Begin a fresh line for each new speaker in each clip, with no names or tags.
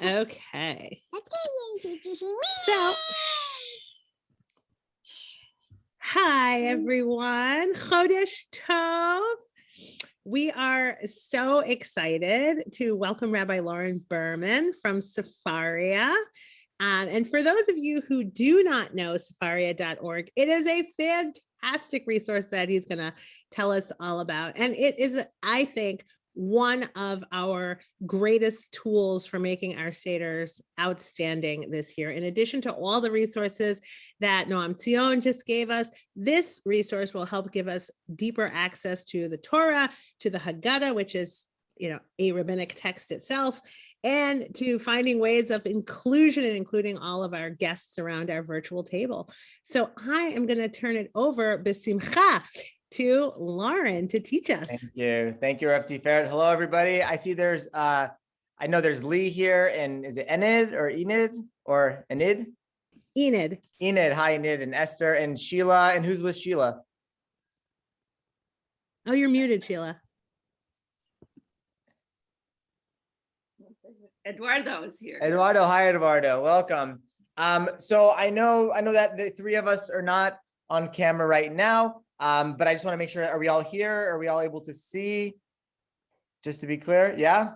Okay. So, hi everyone. Chodesh Tov. We are so excited to welcome Rabbi Loren Berman from Sefaria. And for those of you who do not know Sefaria.org, it is a fantastic resource that he's going to tell us all about. And it is, I think, one of our greatest tools for making our Seders outstanding this year. In addition to all the resources that Noam Tzion just gave us, this resource will help give us deeper access to the Torah, to the Haggadah, which is, a rabbinic text itself, and to finding ways of inclusion and including all of our guests around our virtual table. So I am going to turn it over, b'simcha, to Loren to teach us.
Thank you. Thank you, Rav Tiferet. Hello, everybody. I see there's, I know there's Lee here, and is it Enid or Enid or Enid?
Enid.
Enid. Hi, Enid, and Esther and Sheila. And who's with Sheila?
Oh, you're muted, Sheila.
Eduardo is here.
Eduardo. Hi, Eduardo. Welcome. So I know that the three of us are not on camera right now. But I just want to make sure, are we all here? Are we all able to see? Just to be clear, yeah?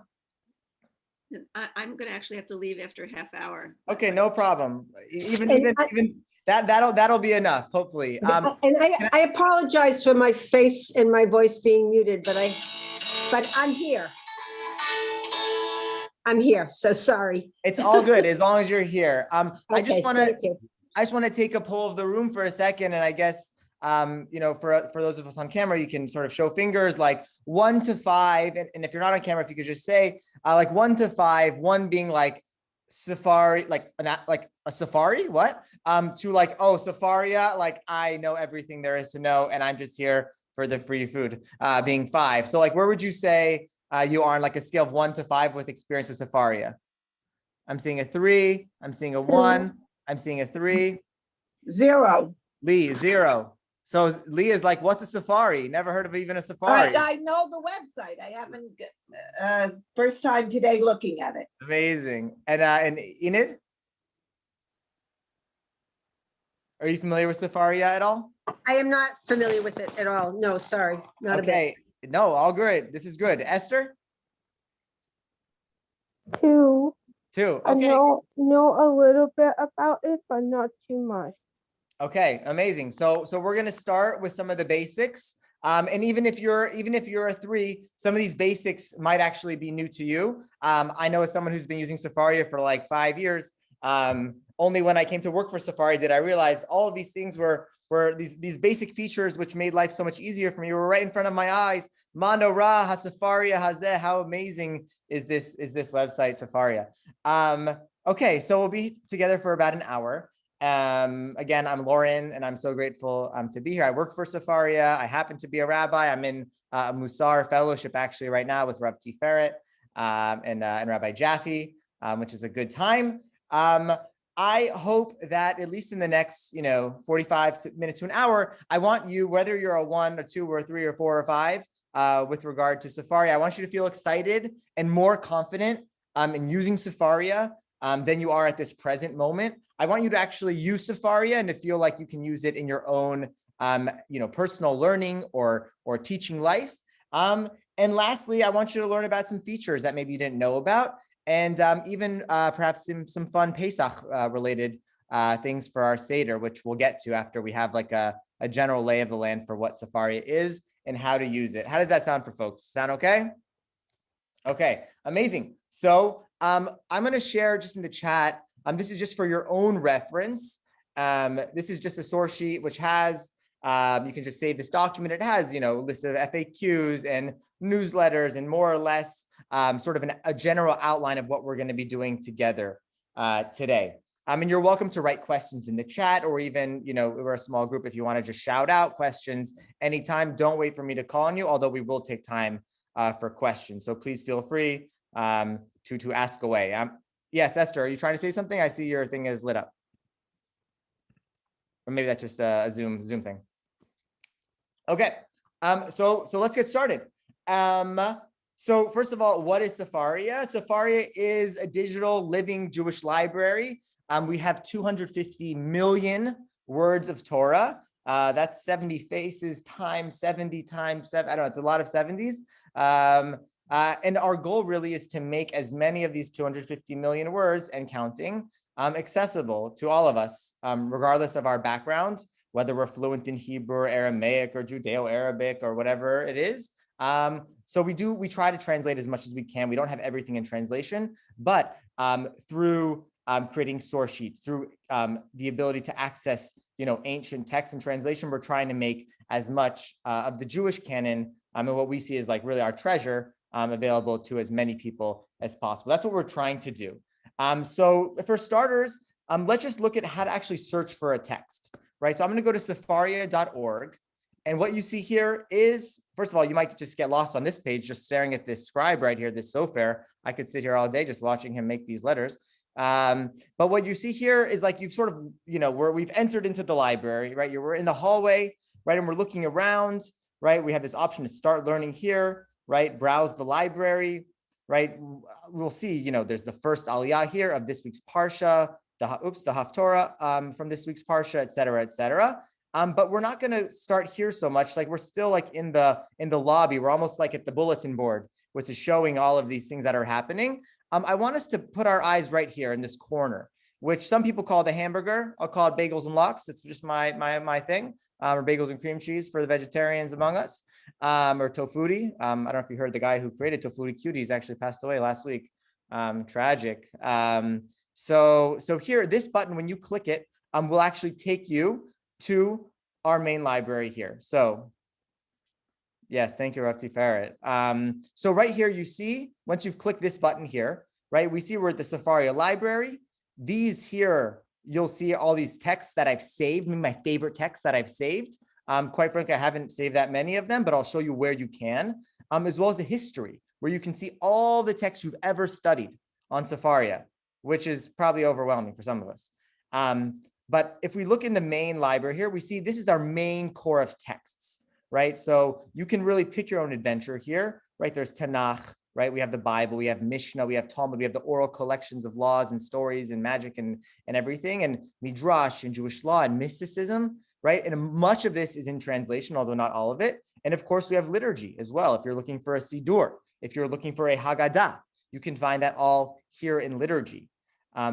I'm going to actually have to leave after a half hour.
Okay, no problem. Even that'll be enough, hopefully.
I apologize for my face and my voice being muted, but I'm here. I'm here, so sorry.
It's all good as long as you're here.
Okay,
I just want to take a poll of the room for a second, and I guess for those of us on camera, you can sort of show fingers like 1 to 5. And if you're not on camera, if you could just say like 1 to 5, 1 being like Safari, like a safari, what? To like, oh, Sefaria, like I know everything there is to know, and I'm just here for the free food, being 5. So like, where would you say you are on like a scale of 1 to 5 with experience with Sefaria? I'm seeing a 3. I'm seeing a 1. I'm seeing a 3.
0.
Lee, 0. So Lee is like, what's a safari? Never heard of even a safari.
I know the website. I haven't, first time today looking at it.
Amazing. And Enid? Are you familiar with Sefaria at all?
I am not familiar with it at all. No, sorry, not a bit.
Okay, no, all good. This is good. Esther?
2.
2, okay.
I know a little bit about it, but not too much.
Okay, amazing. So we're going to start with some of the basics. And even if you're a 3, some of these basics might actually be new to you. I know as someone who's been using Sefaria for like 5 years, only when I came to work for Sefaria did I realize all of these things were these basic features which made life so much easier for me were right in front of my eyes. Mano Ra HaSefaria Hazeh. How amazing is this website, Sefaria? Okay, so we'll be together for about an hour. Again, I'm Loren, and I'm so grateful to be here. I work for Sefaria. I happen to be a rabbi. I'm in a Musar fellowship actually right now with Rav Tiferet and Rabbi Jaffe, which is a good time. I hope that at least in the next 45 minutes to an hour, I want you, whether you're a 1 or 2 or 3 or 4 or 5 with regard to Sefaria, I want you to feel excited and more confident in using Sefaria than you are at this present moment. I want you to actually use Sefaria and to feel like you can use it in your own, personal learning or teaching life. And lastly, I want you to learn about some features that maybe you didn't know about, and even perhaps some fun Pesach related things for our Seder, which we'll get to after we have like a general lay of the land for what Sefaria is and how to use it. How does that sound for folks? Sound okay? Okay, amazing. So I'm going to share just in the chat. This is just for your own reference. This is just a source sheet which has, you can just save this document. It has, a list of FAQs and newsletters and more or less sort of a general outline of what we're going to be doing together today. And you're welcome to write questions in the chat, or even, we're a small group. If you want to just shout out questions anytime, don't wait for me to call on you, although we will take time for questions. So please feel free to ask away. Yes, Esther, are you trying to say something? I see your thing is lit up. Or maybe that's just a Zoom thing. Okay, so let's get started. So first of all, what is Sefaria? Sefaria is a digital living Jewish library. We have 250 million words of Torah. That's 70 faces times 70 times 7. I don't know, it's a lot of 70s. And our goal really is to make as many of these 250 million words and counting accessible to all of us, regardless of our background, whether we're fluent in Hebrew, Aramaic, or Judeo-Arabic, or whatever it is. So we try to translate as much as we can. We don't have everything in translation, but through creating source sheets, through the ability to access, ancient text and translation, we're trying to make as much of the Jewish canon and what we see is like really our treasure available to as many people as possible. That's what we're trying to do. So for starters, let's just look at how to actually search for a text, right? So I'm going to go to sefaria.org. And what you see here is, first of all, you might just get lost on this page, just staring at this scribe right here, this Sofer. I could sit here all day just watching him make these letters. But what you see here is like you've sort of, where we've entered into the library, right? We're in the hallway, right? And we're looking around, right? We have this option to start learning here, right? Browse the library, right? We'll see, there's the first aliyah here of this week's Parsha, the Haftorah from this week's Parsha, et cetera, et cetera. But we're not going to start here so much. Like we're still like in the lobby. We're almost like at the bulletin board, which is showing all of these things that are happening. I want us to put our eyes right here in this corner, which some people call the hamburger. I'll call it bagels and lox. It's just my thing. Or bagels and cream cheese for the vegetarians among us, or tofuti. I don't know if you heard the guy who created tofuti cuties actually passed away last week. Tragic. So here, this button, when you click it, will actually take you to our main library here. So yes, thank you, Rav Tiferet. So right here, you see, once you've clicked this button here, right, we see we're at the Sefaria library. These here, you'll see all these texts that I've saved, my favorite texts that I've saved. Quite frankly, I haven't saved that many of them, but I'll show you where you can, as well as the history, where you can see all the texts you've ever studied on Sefaria, which is probably overwhelming for some of us. But if we look in the main library here, we see this is our main core of texts, right? So you can really pick your own adventure here, right? There's Tanakh, right? We have the Bible, we have Mishnah, we have Talmud, we have the oral collections of laws and stories and magic and everything, and Midrash and Jewish law and mysticism, right? And much of this is in translation, although not all of it. And of course, we have liturgy as well. If you're looking for a Siddur, if you're looking for a Haggadah, you can find that all here in liturgy.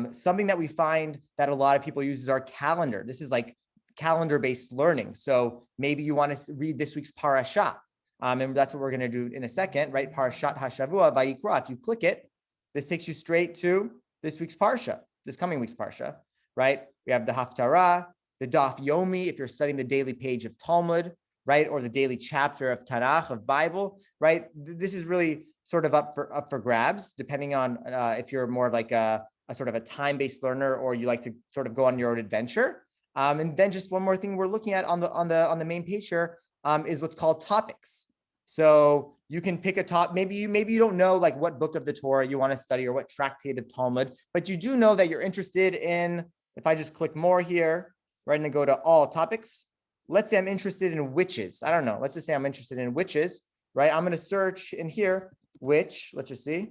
Something that we find that a lot of people use is our calendar. This is like calendar-based learning. So maybe you want to read this week's Parashat. And that's what we're going to do in a second, right? Parashat HaShavua Vayikra. If you click it, this takes you straight to this week's Parsha, this coming week's Parsha, right? We have the Haftarah, the Daf Yomi, if you're studying the daily page of Talmud, right? Or the daily chapter of Tanakh, of Bible, right? This is really sort of up for grabs, depending on if you're more like a sort of a time-based learner, or you like to sort of go on your own adventure. And then just one more thing we're looking at on the main page here is what's called topics. So you can pick a top. Maybe you don't know like what book of the Torah you want to study or what tractate of Talmud, but you do know that you're interested in. If I just click more here, right, and then go to all topics. Let's say I'm interested in witches. I don't know. Let's just say I'm interested in witches, right? I'm going to search in here witch. Let's just see.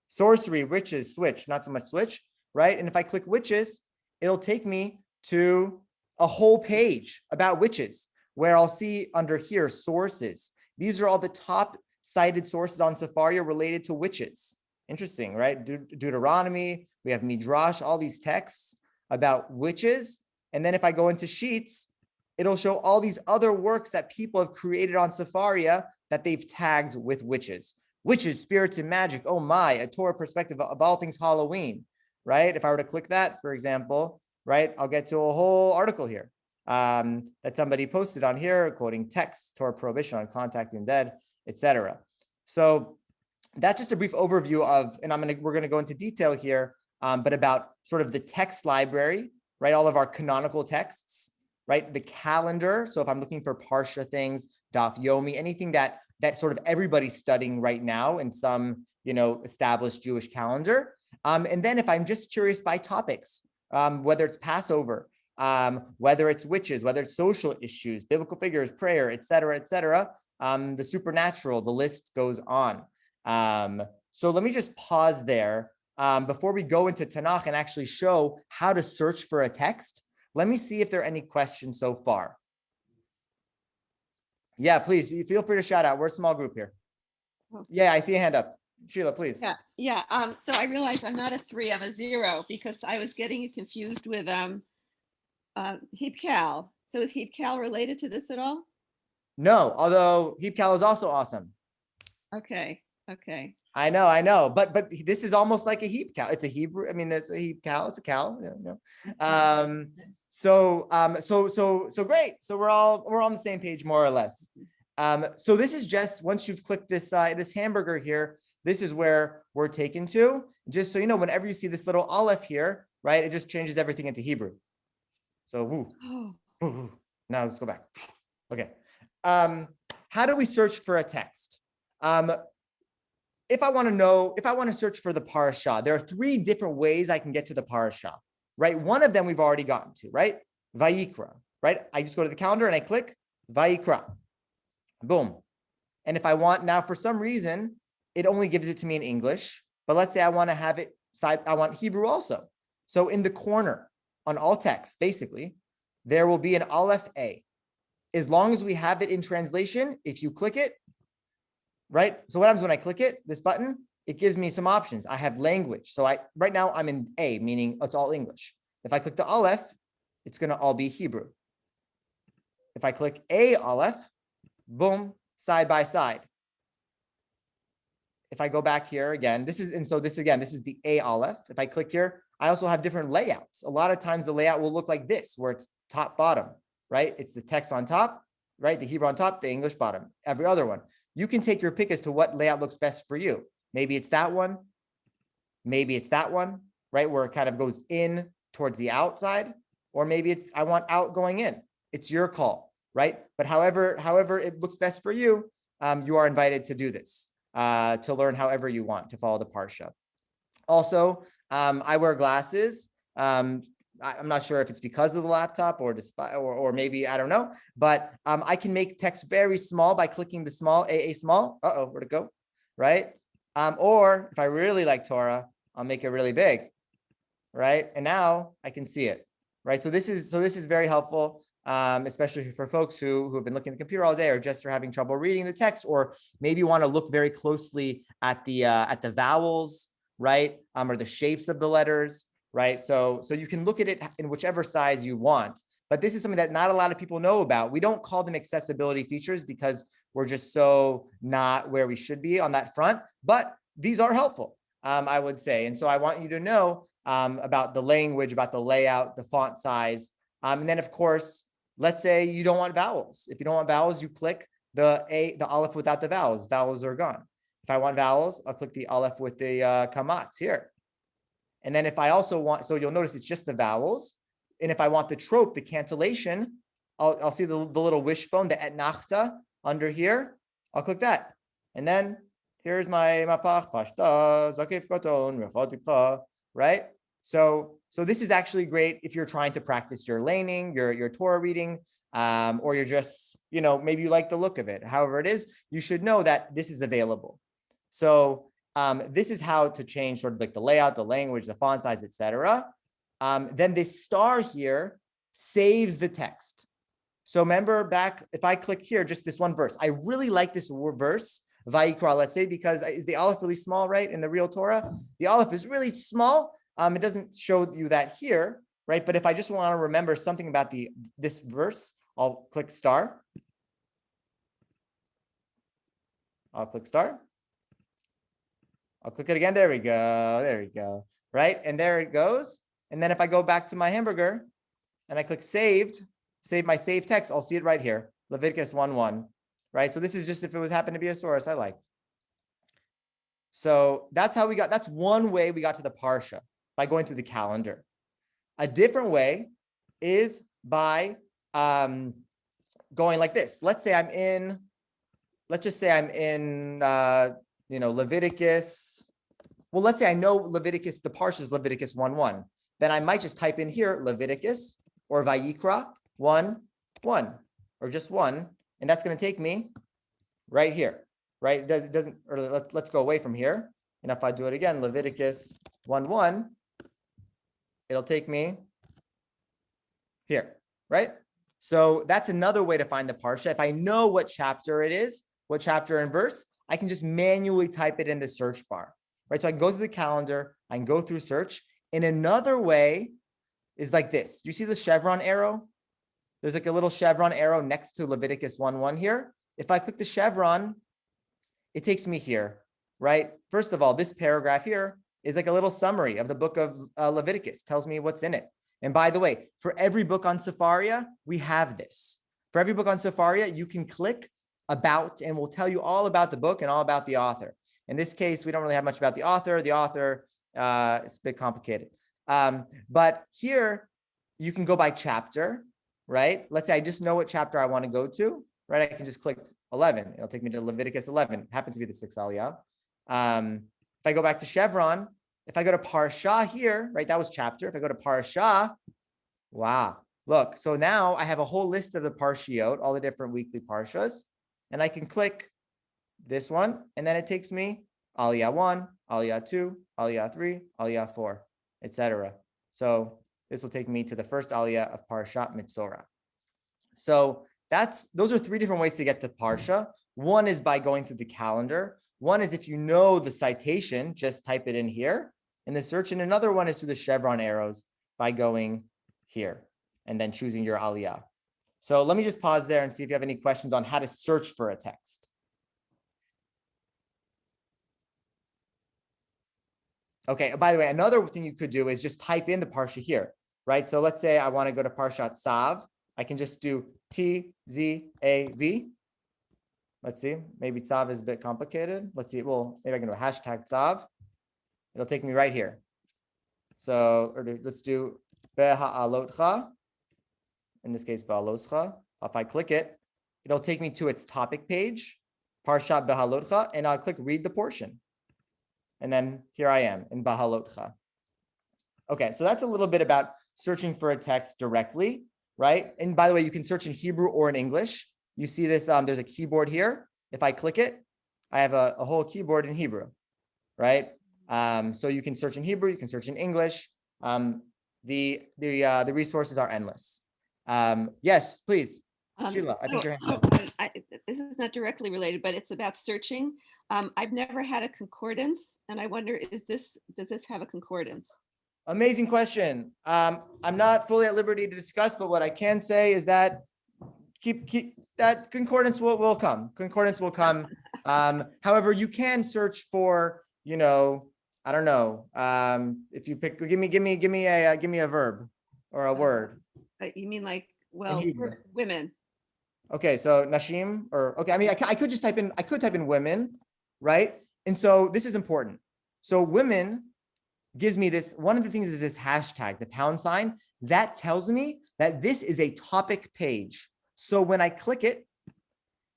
Sorcery, witches, switch, not so much switch, right? And if I click witches, it'll take me to a whole page about witches, where I'll see under here sources. These are all the top cited sources on Sefaria related to witches. Interesting, right? Deuteronomy, we have Midrash, all these texts about witches. And then if I go into sheets, it'll show all these other works that people have created on Sefaria that they've tagged with witches. Witches, spirits, and magic. Oh my, a Torah perspective of all things Halloween, right? If I were to click that, for example, right, I'll get to a whole article here that somebody posted on here, quoting texts, Torah prohibition on contacting the dead, etc. So that's just a brief overview of, and we're gonna go into detail here, but about sort of the text library, right? All of our canonical texts, right? The calendar. So if I'm looking for Parsha things, Daf Yomi, anything that sort of everybody's studying right now in some, established Jewish calendar. And then if I'm just curious by topics, whether it's Passover, whether it's witches, whether it's social issues, biblical figures, prayer, et cetera, the supernatural, the list goes on. So let me just pause there before we go into Tanakh and actually show how to search for a text. Let me see if there are any questions so far. Yeah, please, you feel free to shout out. We're a small group here. Yeah, I see a hand up. Sheila, please.
Yeah. So I realize I'm not a 3, I'm a 0 because I was getting confused with heap cal. So is heap cal related to this at all?
No, although heap cal is also awesome.
Okay.
I know, but this is almost like a heap cal. It's a Hebrew. I mean, there's a heap cal. It's a cal. So great. So we're on the same page more or less. So this is just once you've clicked this this hamburger here, this is where we're taken to. Just so you know, whenever you see this little aleph here, right, it just changes everything into Hebrew. So now let's go back. Okay. How do we search for a text? If I want to search for the Parashat, there are 3 different ways I can get to the Parashat, right? One of them we've already gotten to, right? Vayikra, right? I just go to the calendar and I click Vayikra. Boom. And if I want now, for some reason, it only gives it to me in English, but let's say I want to have it I want Hebrew also. So in the corner on all text, basically, there will be an Aleph A. As long as we have it in translation, if you click it, right? So what happens when I click it, this button, it gives me some options. I have language. So right now I'm in A, meaning it's all English. If I click the Aleph, it's going to all be Hebrew. If I click A Aleph, boom, side by side. If I go back here again, this is the A Aleph. If I click here, I also have different layouts. A lot of times the layout will look like this, where it's top, bottom, right? It's the text on top, right? The Hebrew on top, the English bottom, every other one. You can take your pick as to what layout looks best for you. Maybe it's that one. Maybe it's that one, right? Where it kind of goes in towards the outside, or maybe it's, I want out going in. It's your call, right? But however it looks best for you, you are invited to do this, to learn however you want to follow the Parsha. Also, I wear glasses. I'm not sure if it's because of the laptop or maybe, I don't know, but I can make text very small by clicking the small, AA small. Where'd it go? Right? Or if I really like Torah, I'll make it really big, right? And now I can see it, right? So this is very helpful, especially for folks who have been looking at the computer all day, or just are having trouble reading the text, or maybe want to look very closely at the vowels, right? Or the shapes of the letters. Right. So you can look at it in whichever size you want, but this is something that not a lot of people know about. We don't call them accessibility features because we're just so not where we should be on that front, but these are helpful, I would say. And so I want you to know about the language, about the layout, the font size. And then of course, let's say you don't want vowels. If you don't want vowels, you click the Aleph without the vowels. Vowels are gone. If I want vowels, I'll click the Aleph with the kamats here. And then if I also want, so you'll notice it's just the vowels. And if I want the trope, the cancellation, I'll see the little wishbone, the etnachta under here. I'll click that. And then here's my mapach pashta zakif katon rechatikha, right? So this is actually great if you're trying to practice your laning, your Torah reading, or you're just, maybe you like the look of it. However it is, you should know that this is available. So this is how to change sort of like the layout, the language, the font size, etc. Then this star here saves the text. So remember back, if I click here, just this one verse, I really like this verse, Vayikra, let's say, because is the Aleph really small, right? In the real Torah, the Aleph is really small. It doesn't show you that here, right? But if I just want to remember something about this verse, I'll click star. I'll click star. I'll click it again. There we go. Right? And there it goes. And then if I go back to my hamburger and I click save my saved text, I'll see it right here. Leviticus 1:1. Right? So this is just if it happened to be a source I liked. So that's one way we got to the Parsha, by going through the calendar. A different way is by going like this. Let's just say I'm in Leviticus. Well, let's say I know Leviticus, the Parsha is Leviticus 1:1. Then I might just type in here Leviticus or Vayikra 1:1, or just 1, and that's going to take me right here. right? It doesn't, or let's go away from here. And if I do it again, Leviticus 1:1, it'll take me here, right? So that's another way to find the Parsha. If I know what chapter it is, what chapter and verse, I can just manually type it in the search bar, right? So I can go through the calendar, I can go through search. And another way is like this. Do you see the chevron arrow? There's like a little chevron arrow next to Leviticus 1:1 here. If I click the chevron, it takes me here, right? First of all, this paragraph here is like a little summary of the book of Leviticus, tells me what's in it. And by the way, for every book on Sefaria, we have this. For every book on Sefaria, you can click about and we'll tell you all about the book and all about the author. In this case, we don't really have much about the author. The author is a bit complicated. But here you can go by chapter, right? Let's say I just know what chapter I want to go to, right? I can just click 11. It'll take me to Leviticus 11. It happens to be the 6th aliyah. If I go back to Chevron, if I go to Parashat here, right? That was chapter. If I go to Parashat, wow. Look, so now I have a whole list of the Parshiot, all the different weekly Parshas, and I can click this one, and then it takes me Aliyah 1, Aliyah 2, Aliyah 3, Aliyah 4, etc. So this will take me to the first Aliyah of Parashat Mitzorah. So those are 3 different ways to get to Parsha. One is by going through the calendar. One is if you know the citation, just type it in here in the search. And another one is through the chevron arrows by going here and then choosing your aliyah. So let me just pause there and see if you have any questions on how to search for a text. Okay, by the way, another thing you could do is just type in the Parsha here, right? So let's say I want to go to Parashat Tzav. I can just do TZAV. Let's see, maybe Tzav is a bit complicated. Let's see, well, maybe I can do a hashtag Tzav. It'll take me right here. So let's do Beha'alotcha. In this case, Ba'aloscha. If I click it, it'll take me to its topic page, Parshat Beha'alotcha, and I'll click read the portion. And then here I am in Beha'alotcha. Okay, so that's a little bit about searching for a text directly, right? And by the way, you can search in Hebrew or in English. You see this, there's a keyboard here. If I click it, I have a whole keyboard in Hebrew, right? So you can search in Hebrew, you can search in English. The resources are endless. Yes, please. Sheila, I think your hand's up.
This is not directly related, but it's about searching. I've never had a concordance, and I wonder, does this have a concordance?
Amazing question. I'm not fully at liberty to discuss, but what I can say is that keep that concordance will come. Concordance will come. However, you can search for, I don't know. If you pick, give me a verb or a word.
You mean like, well, women.
Okay, so Nashim, or okay, I mean, I could just type in women, right? And so this is important. So women gives me this, one of the things is this hashtag, the £, that tells me that this is a topic page. So when I click it,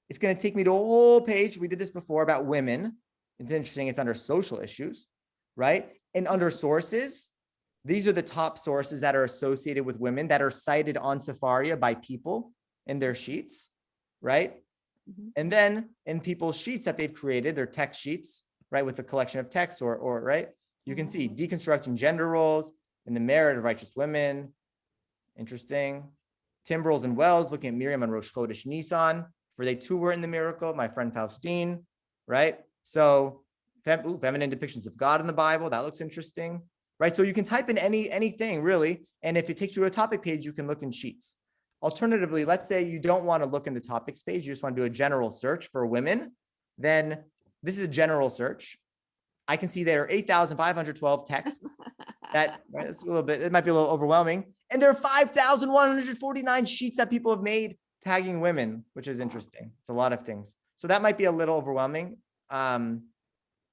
it's going to take me to a whole page. We did this before about women. It's interesting. It's under social issues, right? And under sources, these are the top sources that are associated with women that are cited on Sefaria by people in their sheets, right? Mm-hmm. And then in people's sheets that they've created, their text sheets, right, with a collection of texts or right, you can see deconstructing gender roles and the merit of righteous women. Interesting. Timbrels and Wells, looking at Miriam and Rosh Chodesh Nisan, for they too were in the miracle. My friend Faustine, right? So feminine depictions of God in the Bible, that looks interesting, right? So you can type in anything really, and if it takes you to a topic page, you can look in sheets. Alternatively, let's say you don't want to look in the topics page, you just want to do a general search for women, then this is a general search. I can see there are 8,512 texts. That, right, it's a little bit, it might be a little overwhelming. And there are 5,149 sheets that people have made tagging women, which is interesting. It's a lot of things. So that might be a little overwhelming,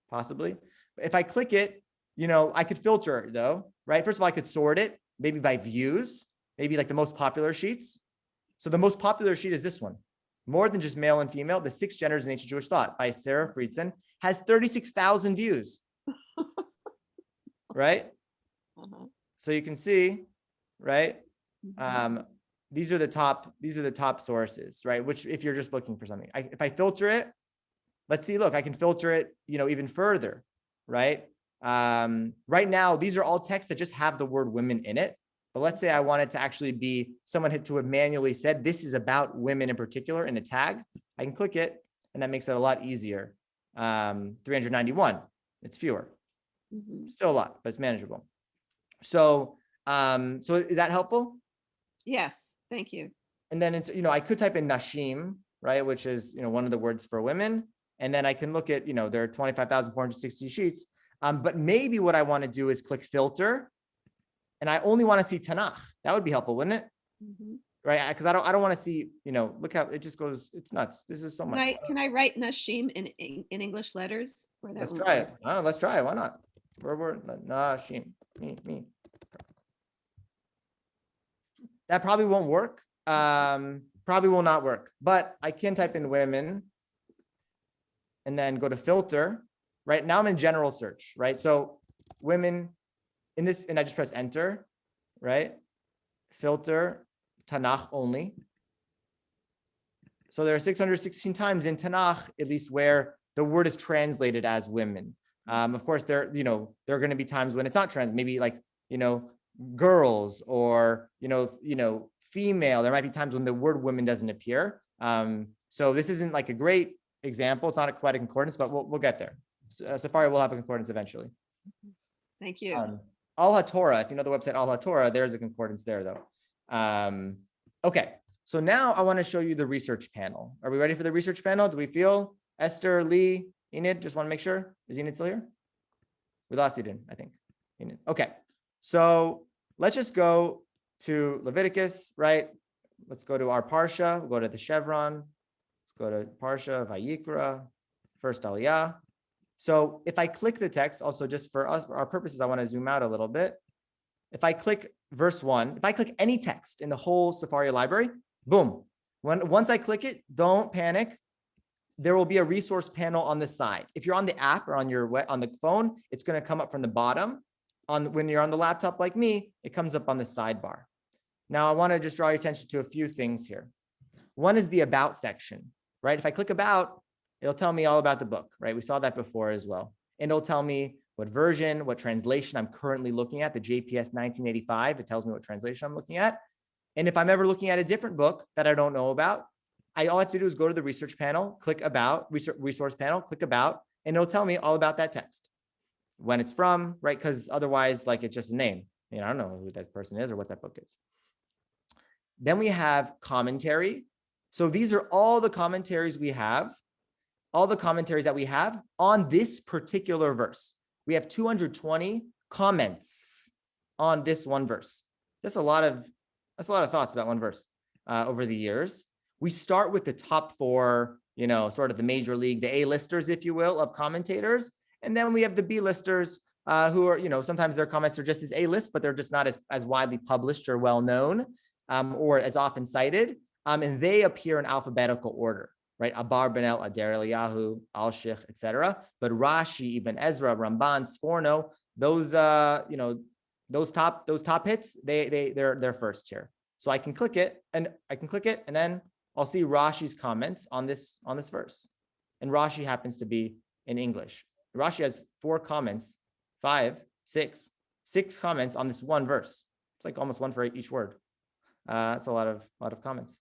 possibly. If I click it, I could filter it though, right? First of all, I could sort it, maybe by views, maybe like the most popular sheets. So the most popular sheet is this one. More than just male and female, the 6 genders in ancient Jewish thought by Sarah Friedson has 36,000 views, right? So you can see, right? These are the top sources, right? Which if you're just looking for something, if I filter it, let's see, look, I can filter it, even further, right? Right now, these are all texts that just have the word women in it. But let's say I wanted to actually be someone to have manually said, this is about women in particular in a tag. I can click it, and that makes it a lot easier. 391, it's fewer. Still a lot, but it's manageable. So is that helpful?
Yes, thank you.
And then it's, I could type in nashim, right? Which is, one of the words for women. And then I can look at, there are 25,460 sheets. But maybe what I want to do is click filter, and I only want to see Tanakh. That would be helpful, wouldn't it? Right? Because I don't want to see, look how it just goes. It's nuts. This is so much.
Can I write nashim in English letters? Or that
Let's
won't
try
work?
it. Oh, let's try it. Why not? We're nashim. Me. That probably won't work. Probably will not work. But I can type in women, and then go to filter. Right now I'm in general search, right? So women in this, and I just press enter, right? Filter, Tanakh only. So there are 616 times in Tanakh, at least, where the word is translated as women. Of course, there are going to be times when it's not maybe like, girls or, female. There might be times when the word women doesn't appear. So this isn't like a great example. It's not quite a concordance, but we'll get there. Sefaria will have a concordance eventually.
Thank you.
Al HaTorah, if you know the website Al HaTorah, there's a concordance there though. Okay, so now I want to show you the research panel. Are we ready for the research panel? Do we feel? Esther, Lee, Enid, just want to make sure. Is Enid still here? We lost Enid, I think. Enid. Okay, so let's just go to Leviticus, right? Let's go to our Parsha. We'll go to the Chevron. Let's go to Parsha, Vayikra, first Aliyah. So if I click the text, also just for us, our purposes, I want to zoom out a little bit. If I click verse 1, if I click any text in the whole Sefaria library, boom. Once I click it, don't panic. There will be a resource panel on the side. If you're on the app or on the phone, it's going to come up from the bottom. When you're on the laptop like me, it comes up on the sidebar. Now I want to just draw your attention to a few things here. One is the about section, right? If I click about, it'll tell me all about the book, right? We saw that before as well. And it'll tell me what version, what translation I'm currently looking at, the JPS 1985. It tells me what translation I'm looking at. And if I'm ever looking at a different book that I don't know about, all I have to do is go to the research panel, click about, resource panel, click about, and it'll tell me all about that text. When it's from, right? Because otherwise, like, it's just a name. I don't know who that person is or what that book is. Then we have commentary. So these are all the commentaries we have. All the commentaries that we have on this particular verse. We have 220 comments on this one verse. That's a lot of thoughts about one verse over the years. We start with the top 4, sort of the major league, the A-listers, if you will, of commentators. And then we have the B-listers who are, sometimes their comments are just as A-list, but they're just not as widely published or well-known or as often cited. And they appear in alphabetical order. Right, Abar Ben El, Ader Eliyahu, Al-Shich, etc. But Rashi, Ibn Ezra, Ramban, Sforno, those top hits, they're first here. So I can click it, and then I'll see Rashi's comments on this verse. And Rashi happens to be in English. Rashi has 4 comments, 6 comments on this one verse. It's like almost one for each word. That's a lot of comments.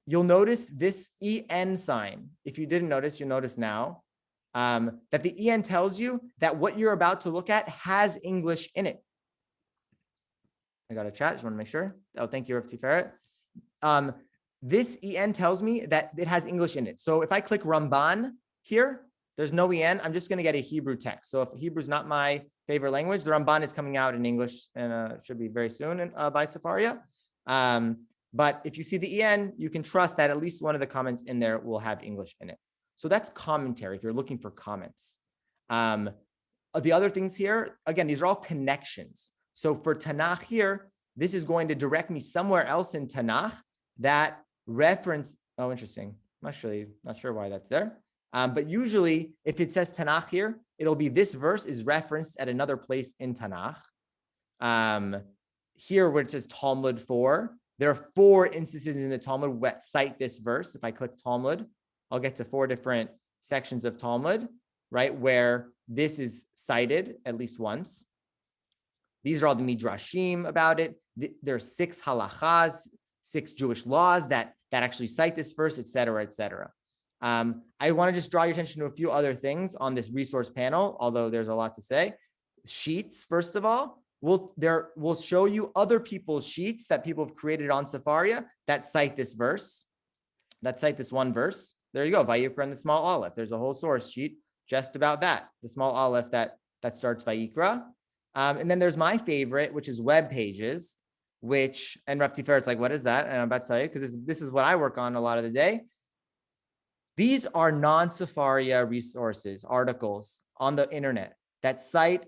You'll notice this EN sign. If you didn't notice, you'll notice now that the EN tells you that what you're about to look at has English in it. I got a chat, just want to make sure. Oh, thank you, Tiferet. This EN tells me that it has English in it. So if I click Ramban here, there's no EN. I'm just going to get a Hebrew text. So if Hebrew's not my favorite language, the Ramban is coming out in English and should be very soon by Sefaria. But if you see the EN, you can trust that at least one of the comments in there will have English in it. So that's commentary if you're looking for comments. The other things here, again, these are all connections. So for Tanakh here, this is going to direct me somewhere else in Tanakh that reference. Oh, interesting. I'm actually not sure why that's there. But usually if it says Tanakh here, it'll be this verse is referenced at another place in Tanakh. Here where it says Talmud 4, there are 4 instances in the Talmud that cite this verse. If I click Talmud, I'll get to 4 different sections of Talmud, right, where this is cited at least once. These are all the midrashim about it. There are 6 halachas, 6 Jewish laws that actually cite this verse, et cetera, et cetera. I want to just draw your attention to a few other things on this resource panel, although there's a lot to say. Sheets, first of all, we'll show you other people's sheets that people have created on Sefaria that cite this verse, that cite this one verse. There you go, Vayikra and the small aleph. There's a whole source sheet just about that, the small aleph that starts Vayikra. And then there's my favorite, which is web pages, and Rav Tiferet's like, what is that? And I'm about to tell you, because this is what I work on a lot of the day. These are non-Sefaria resources, articles on the internet that cite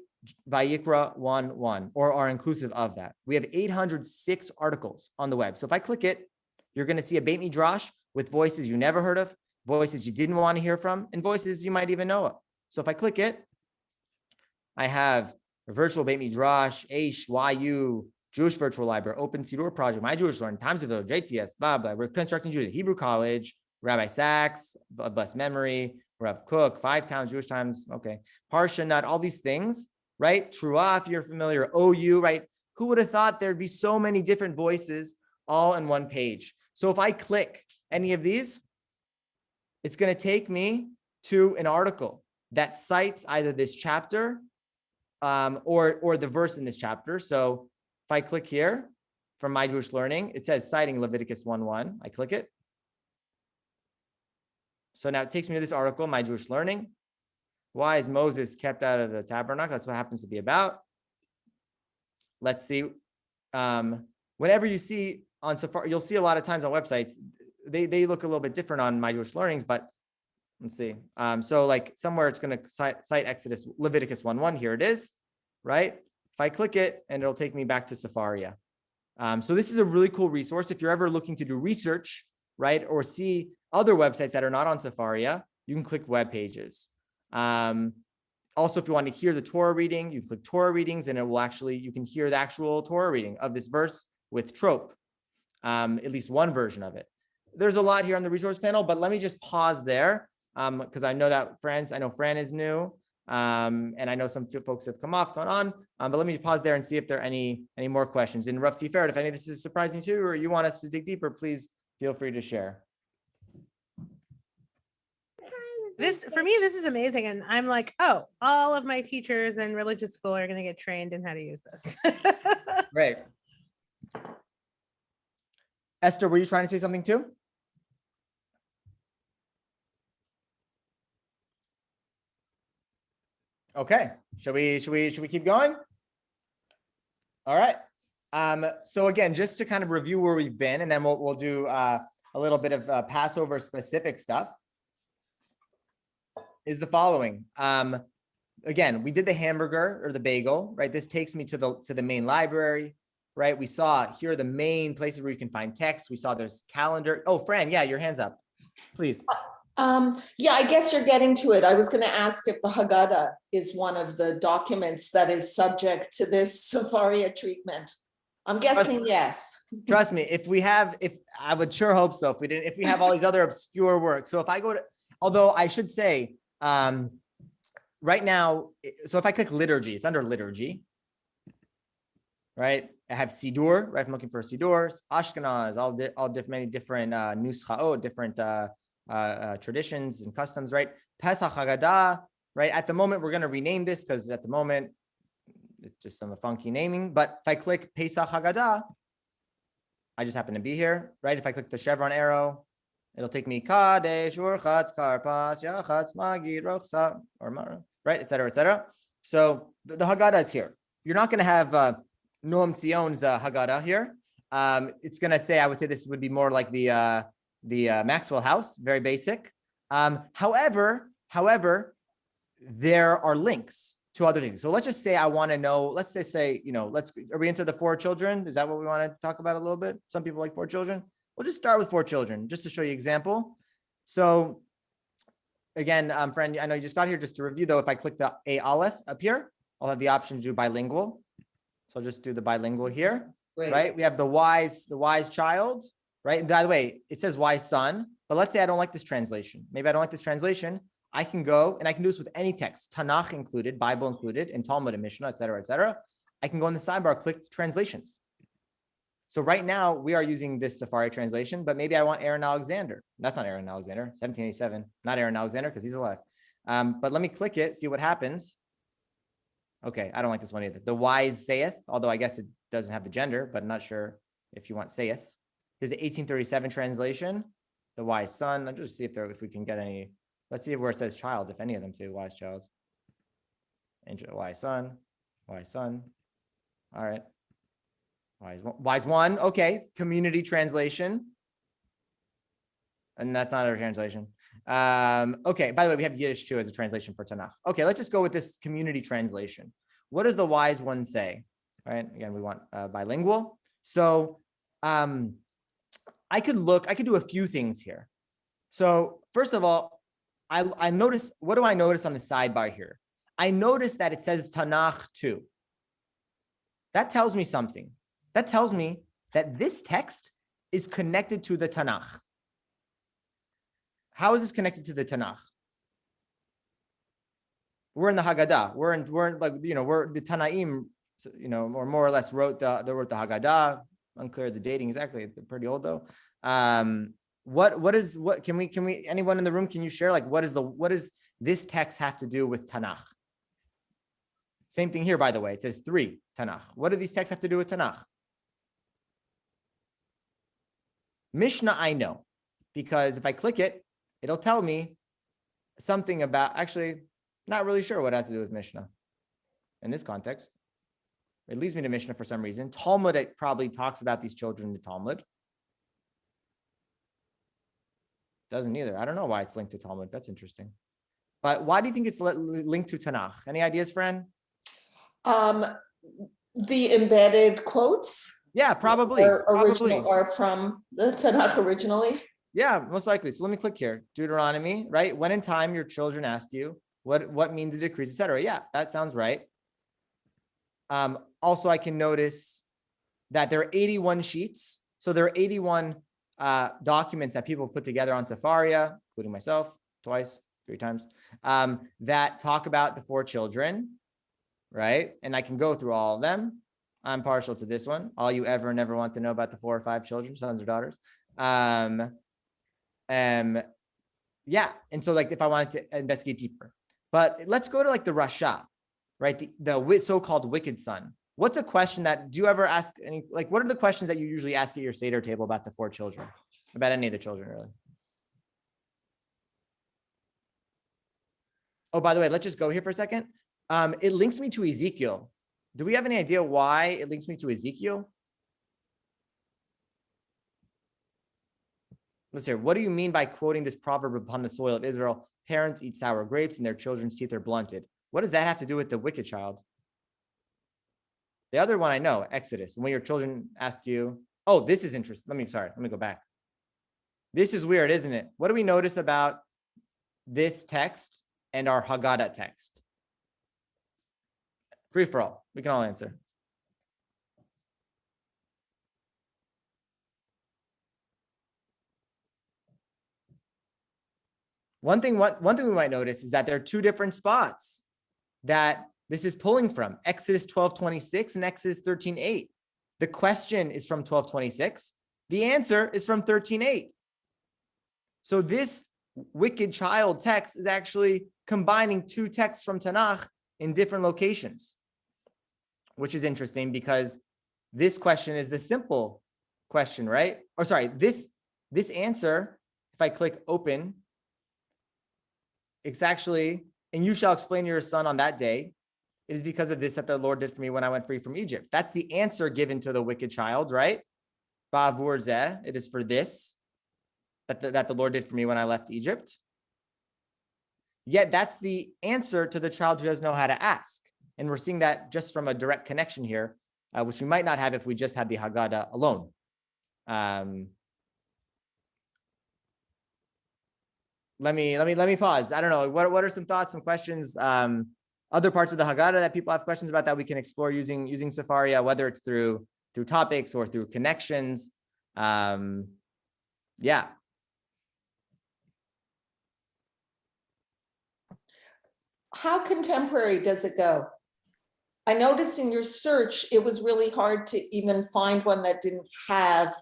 Vayikra 1:1 or are inclusive of that. We have 806 articles on the web. So if I click it, you're going to see a Beit Midrash with voices you never heard of, voices you didn't want to hear from, and voices you might even know of. So if I click it, I have a virtual Beit Midrash, Aish, YU, Jewish Virtual Library, Open Siddur Project, My Jewish Learn, Times of Village, JTS, blah, blah, Reconstructing Judah, Hebrew College, Rabbi Sachs, Blessed Memory, Rav Cook, 5 Towns, Jewish Times, okay, Parsha Nut, all these things, right? Truah, if you're familiar, OU, right? Who would have thought there'd be so many different voices all in one page? So if I click any of these, it's going to take me to an article that cites either this chapter or the verse in this chapter. So if I click here from My Jewish Learning, it says citing Leviticus 1:1. I click it. So now it takes me to this article, My Jewish Learning. Why is Moses kept out of the tabernacle? That's what it happens to be about. Let's see. Whenever you see on Sefaria, you'll see a lot of times on websites, they look a little bit different on My Jewish Learnings, but let's see. So like somewhere it's going to cite Exodus, Leviticus 1:1. Here it is, right? If I click it, and it'll take me back to Sefaria. So this is a really cool resource. If you're ever looking to do research, right, or see other websites that are not on Sefaria, you can click web pages. Also, if you want to hear the Torah reading, you click Torah readings, and it will you can hear the actual Torah reading of this verse with trope, at least one version of it. There's a lot here on the resource panel, but let me just pause there because I know that I know Fran is new, and I know some folks have gone on, but let me just pause there and see if there are any more questions. And Rav Tiferet, if any of this is surprising to you or you want us to dig deeper, please feel free to share.
For me, this is amazing. And I'm like, oh, all of my teachers in religious school are going to get trained in how to use this.
Great. Esther, were you trying to say something too? Okay. Should we keep going? All right. So again, just to kind of review where we've been, and then we'll do a little bit of Passover specific stuff, is the following. Again, we did the hamburger or the bagel, right? This takes me to the main library, right? We saw here are the main places where you can find text. We saw there's calendar. Oh, Fran, yeah, your hand's up, please.
Yeah, I guess you're getting to it. I was going to ask if the Haggadah is one of the documents that is subject to this Sefaria treatment. I'm guessing yes.
Trust me, if I would sure hope so. If we have all these other obscure works. So if I go to, although I should say, right now, so if I click liturgy, it's under liturgy, right? I have Siddur, right? If I'm looking for Siddur, Ashkenaz, many different nuschaot, different traditions and customs, right? Pesach Haggadah, right? At the moment, we're going to rename this because at the moment, it's just some funky naming. But if I click Pesach Haggadah, I just happen to be here, right? If I click the chevron arrow, it'll take me Kadesh, Urchatz, Karpas, Yachatz, Magid, Rochsa, or Mara, right? Et cetera, et cetera. So the Haggadah is here. You're not going to have Noam Tzion's Haggadah here. It's going to say, I would say this would be more like the Maxwell House, very basic. However, there are links to other things. So let's just say I want to know, let's just say, are we into the 4 children? Is that what we want to talk about a little bit? Some people like 4 children. We'll just start with 4 children, just to show you example. So again, friend, I know you just got here. Just to review though, if I click the A Aleph up here, I'll have the option to do bilingual. So I'll just do the bilingual here, right? We have the wise child, right? And by the way, it says wise son. But let's say I don't like this translation. Maybe I don't like this translation. I can go, and I can do this with any text, Tanakh included, Bible included, and Talmud and Mishnah, et cetera, et cetera. I can go in the sidebar, click translations. So right now we are using this Sefaria translation, but maybe I want Aaron Alexander. That's not Aaron Alexander, 1787, not Aaron Alexander because he's alive. But let me click it, see what happens. Okay, I don't like this one either. The wise saith, although I guess it doesn't have the gender, but I'm not sure if you want saith. Here's the 1837 translation, the wise son. I'll just see if we can get any. Let's see where it says child, if any of them say wise child. Wise son, wise son. All right. Wise one. Okay. Community translation. And that's not our translation. Okay. By the way, we have Yiddish too as a translation for Tanakh. Okay. Let's just go with this community translation. What does the wise one say? All right. Again, we want bilingual. So I could do a few things here. So first of all, I notice, what do I notice on the sidebar here? I notice that it says Tanakh too. That tells me something. That tells me that this text is connected to the Tanakh. How is this connected to the Tanakh? We're in the Haggadah. We're in like, we're the Tanaim, or more or less wrote the Haggadah. Unclear the dating exactly. They're pretty old though. What can we anyone in the room, can you share, like, what does this text have to do with Tanakh? Same thing here, by the way. It says 3 Tanakh. What do these texts have to do with Tanakh? Mishnah, I know, because if I click it, it'll tell me something about, actually, not really sure what it has to do with Mishnah in this context. It leads me to Mishnah for some reason. Talmud, it probably talks about these children in the Talmud. Doesn't either. I don't know why it's linked to Talmud. That's interesting. But why do you think it's linked to Tanakh? Any ideas, Fran?
The embedded quotes.
Yeah, probably.
Are from the Tanakh originally.
Yeah, most likely. So let me click here. Deuteronomy, right? When in time your children ask you, what mean the decrees, etc. Yeah, that sounds right. Also, I can notice that there are 81 sheets. So there are 81 documents that people put together on Sefaria, including myself, 3 times, that talk about the 4 children, right? And I can go through all of them. I'm partial to this one. All you ever and never want to know about the 4 or 5 children, sons or daughters. Yeah. And so, like, if I wanted to investigate deeper, but let's go to like the Rasha, right? The so-called wicked son. What's a question that, do you ever ask any, like, what are the questions that you usually ask at your Seder table about the 4 children, about any of the children, really? Oh, by the way, let's just go here for a second. It links me to Ezekiel. Do we have any idea why it links me to Ezekiel? Let's hear. What do you mean by quoting this proverb upon the soil of Israel? Parents eat sour grapes and their children's teeth are blunted. What does that have to do with the wicked child? The other one I know, Exodus. When your children ask you, oh, this is interesting. Let me go back. This is weird, isn't it? What do we notice about this text and our Haggadah text? Free for all. We can all answer. One thing we might notice is that there are 2 different spots that this is pulling from: Exodus 12:26 and Exodus 13:8. The question is from 12:26. The answer is from 13:8. So this wicked child text is actually combining 2 texts from Tanakh in different locations, which is interesting because this question is the simple question, right? Or sorry, this answer, if I click open, it's actually, and you shall explain to your son on that day, it is because of this that the Lord did for me when I went free from Egypt. That's the answer given to the wicked child, right? Ba'avur zeh, it is for this that the Lord did for me when I left Egypt. Yet that's the answer to the child who doesn't know how to ask. And we're seeing that just from a direct connection here, which we might not have if we just had the Haggadah alone. Let me pause. I don't know. What are some thoughts, some questions, other parts of the Haggadah that people have questions about that we can explore using Sefaria, whether it's through topics or through connections. Yeah.
how contemporary does it go? I noticed in your search, it was really hard to even find one that didn't have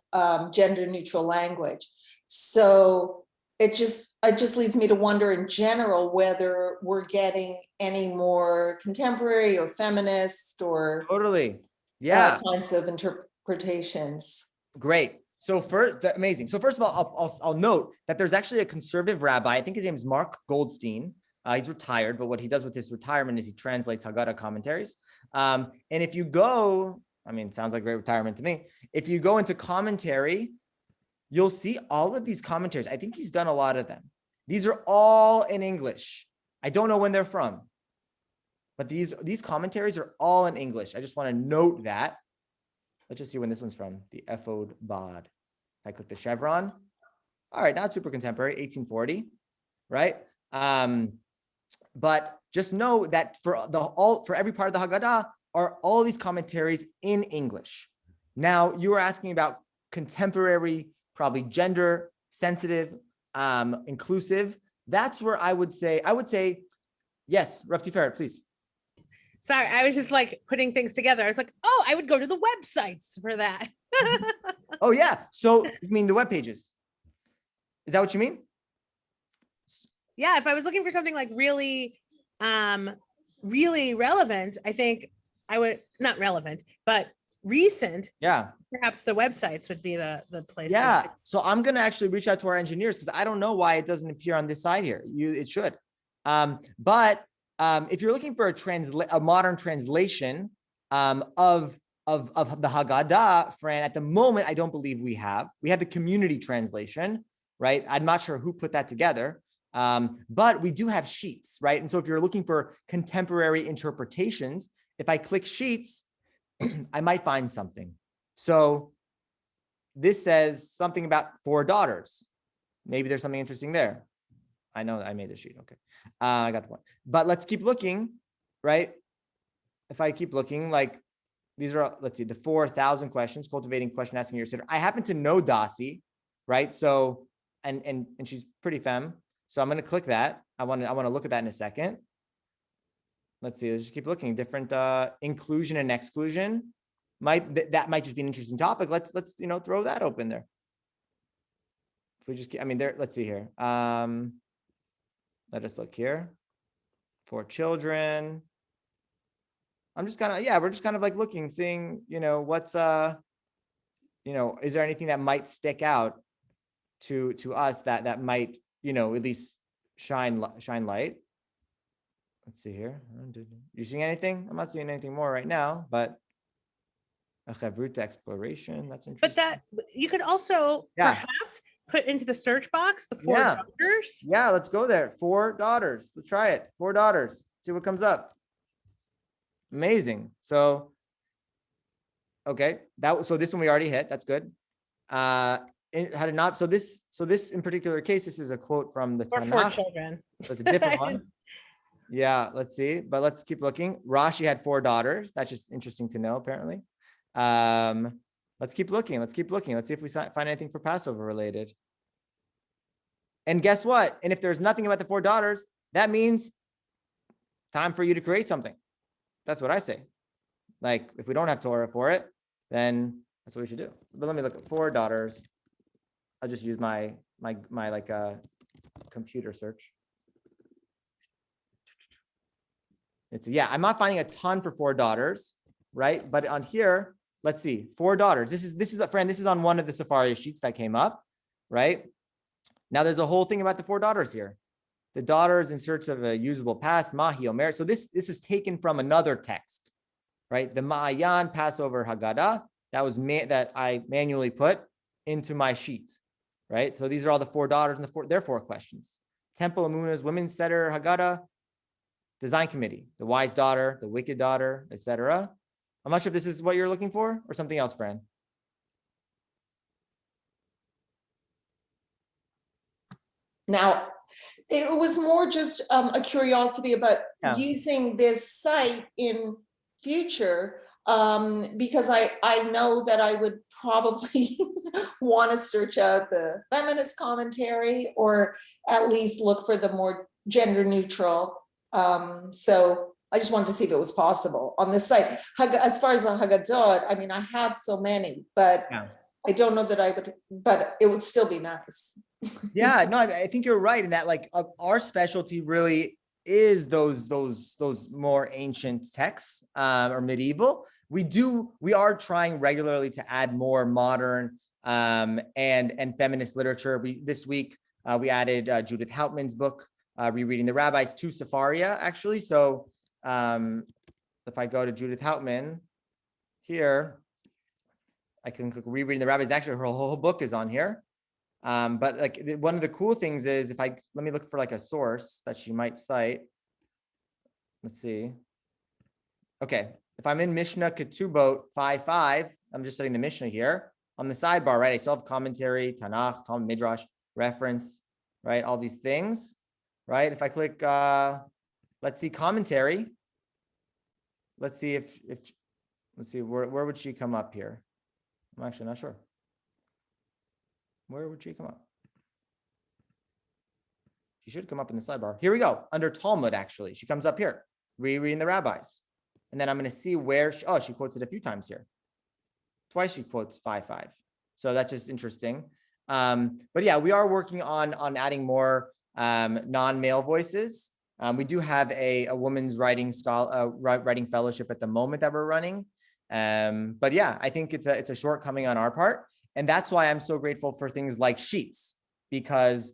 gender neutral language. So it just leads me to wonder in general whether we're getting any more contemporary or feminist or
Totally. Yeah.
kinds of interpretations.
Great. So amazing. So first of all, I'll note that there's actually a conservative rabbi. I think his name is Mark Goldstein. He's retired, but what he does with his retirement is he translates Haggadah commentaries. And if you go, I mean, it sounds like great retirement to me. If you go into commentary, you'll see all of these commentaries. I think he's done a lot of them. These are all in English. I don't know when they're from, but these commentaries are all in English. I just want to note that. Let's just see when this one's from, the Ephod Bod. If I click the chevron, all right, not super contemporary, 1840, right? But just know that for every part of the Haggadah are all these commentaries in English. Now, you were asking about contemporary, probably gender sensitive, inclusive. That's where I would say, yes, Rav Tiferet, please.
Sorry, I was just like putting things together. I was like, oh, I would go to the websites for that.
Oh, yeah. So you mean the web pages? Is that what you mean?
Yeah, if I was looking for something like really, really relevant, I think I would, not relevant, but recent.
Yeah.
Perhaps the websites would be the place.
Yeah. So I'm going to actually reach out to our engineers because I don't know why it doesn't appear on this side here. It should. But if you're looking for a modern translation of the Haggadah, Fran, at the moment, I don't believe we have. We have the community translation, right? I'm not sure who put that together. But we do have sheets, right? And so if you're looking for contemporary interpretations, if I click sheets, I might find something. So this says something about 4 daughters. Maybe there's something interesting there. I know I made the sheet. Okay. I got the point. But let's keep looking, right? If I keep looking, like these are, let's see, the 4,000 questions, cultivating question asking your Seder. I happen to know Dasi, right? So, and she's pretty femme. So I'm going to click that. I want to look at that in a second. Let's see. Let's just keep looking. Different inclusion and exclusion. That might just be an interesting topic. Let's throw that open there. If we just, let's see here. Let us look here. For children. I'm just kind of, we're just kind of like looking, seeing, what's, is there anything that might stick out to us that might, at least shine light. Let's see here. You seeing anything? I'm not seeing anything more right now, but a chavruta exploration. That's interesting.
But that you could also perhaps put into the search box the 4 daughters.
Yeah, let's go there. 4 daughters. Let's try it. 4 daughters. See what comes up. Amazing. So, okay, so this one we already hit. That's good. So this in particular case, this is a quote from the Tanakh.
4 children.
So it's a different one. Yeah, let's see. But let's keep looking. Rashi had 4 daughters. That's just interesting to know, apparently. Let's keep looking. Let's see if we find anything for Passover related. And guess what? And if there's nothing about the 4 daughters, that means time for you to create something. That's what I say. Like, if we don't have Torah for it, then that's what we should do. But let me look at 4 daughters. I'll just use my like computer search. I'm not finding a ton for 4 daughters, right? But on here, let's see, 4 daughters. This is a friend. This is on one of the Sefaria sheets that came up, right? Now there's a whole thing about the 4 daughters here. The daughters in search of a usable past, Mahi Omer. So this is taken from another text, right? The Ma'ayan Passover Haggadah that I manually put into my sheet, right? So these are all the 4 daughters and their 4 questions. Temple Amuna's Women's Seder Haggadah, Design Committee, the wise daughter, the wicked daughter, etc. I'm not sure if this is what you're looking for or something else, Fran.
Now, it was more just a curiosity about using this site in future, because I know that I would probably want to search out the feminist commentary or at least look for the more gender neutral So I just wanted to see if it was possible on this site. As far as the Haggadot, I mean, I have so many, but
Yeah.
I don't know that I would, but it would still be nice.
Yeah, no, I think you're right in that, like, our specialty really is those more ancient texts, or medieval. We are trying regularly to add more modern and feminist literature. This week we added Judith Hauptmann's book, Rereading the Rabbis, to Sefaria, actually. So if I go to Judith Hauptmann here, I can click Rereading the Rabbis. Actually, her whole book is on here. But like one of the cool things is let me look for like a source that she might cite. Let's see. Okay, if I'm in Mishnah Ketubot 5.5, I'm just studying the Mishnah here. On the sidebar, right, I still have commentary, Tanakh, Talmud, Midrash, reference, right, all these things, right? If I click, let's see, commentary. Let's see let's see, where would she come up here? I'm actually not sure. Where would she come up? She should come up in the sidebar. Here we go. Under Talmud, actually. She comes up here, rereading the rabbis. And then I'm going to see where, she quotes it a few times here. Twice she quotes 5.5. So that's just interesting. But yeah, we are working on adding more non-male voices. We do have a women's writing fellowship at the moment that we're running. But yeah, I think it's a shortcoming on our part. And that's why I'm so grateful for things like sheets, because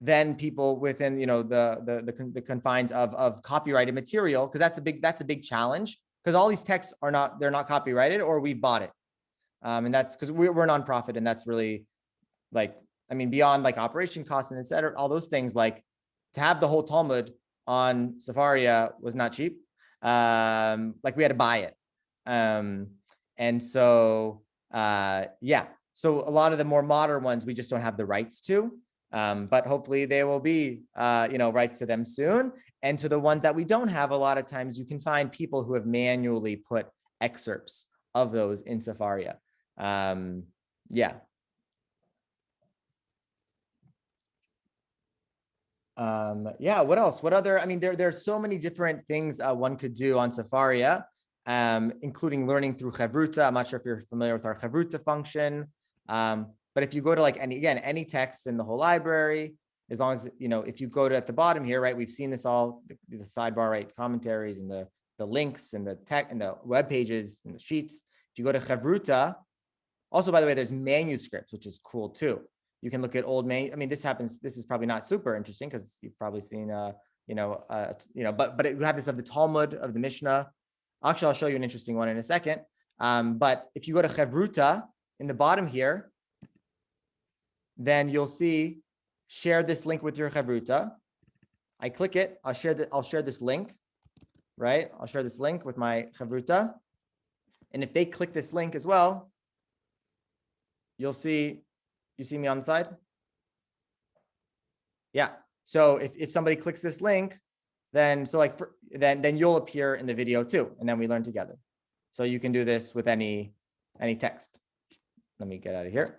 then people within, the confines of copyrighted material, because that's a big challenge, because all these texts they're not copyrighted, or we've bought it. And that's because we're a nonprofit, and that's really beyond like operation costs and et cetera, all those things, like to have the whole Talmud on Sefaria was not cheap. Like we had to buy it. And so, yeah, so a lot of the more modern ones, we just don't have the rights to, but hopefully there will be, rights to them soon. And to the ones that we don't have, a lot of times you can find people who have manually put excerpts of those in Sefaria. Yeah. Yeah, what else? What other, there's so many different things one could do on Sefaria, including learning through Chavruta. I'm not sure if you're familiar with our Chavruta function, but if you go to any text in the whole library, as long as, if you go to at the bottom here, right, we've seen this all, the sidebar, right, commentaries and the links and the tech and the web pages and the sheets. If you go to Chavruta, also, by the way, there's manuscripts, which is cool too. You can look at old this is probably not super interesting because you've probably seen, but you have this of the Talmud, of the Mishnah. Actually, I'll show you an interesting one in a second. But if you go to Chavruta in the bottom here, then you'll see, share this link with your Chavruta. I click it, I'll share this link, right? I'll share this link with my Chavruta. And if they click this link as well, you'll see, you see me on the side? Yeah. So if somebody clicks this link, then then you'll appear in the video too, and then we learn together. So you can do this with any text. Let me get out of here.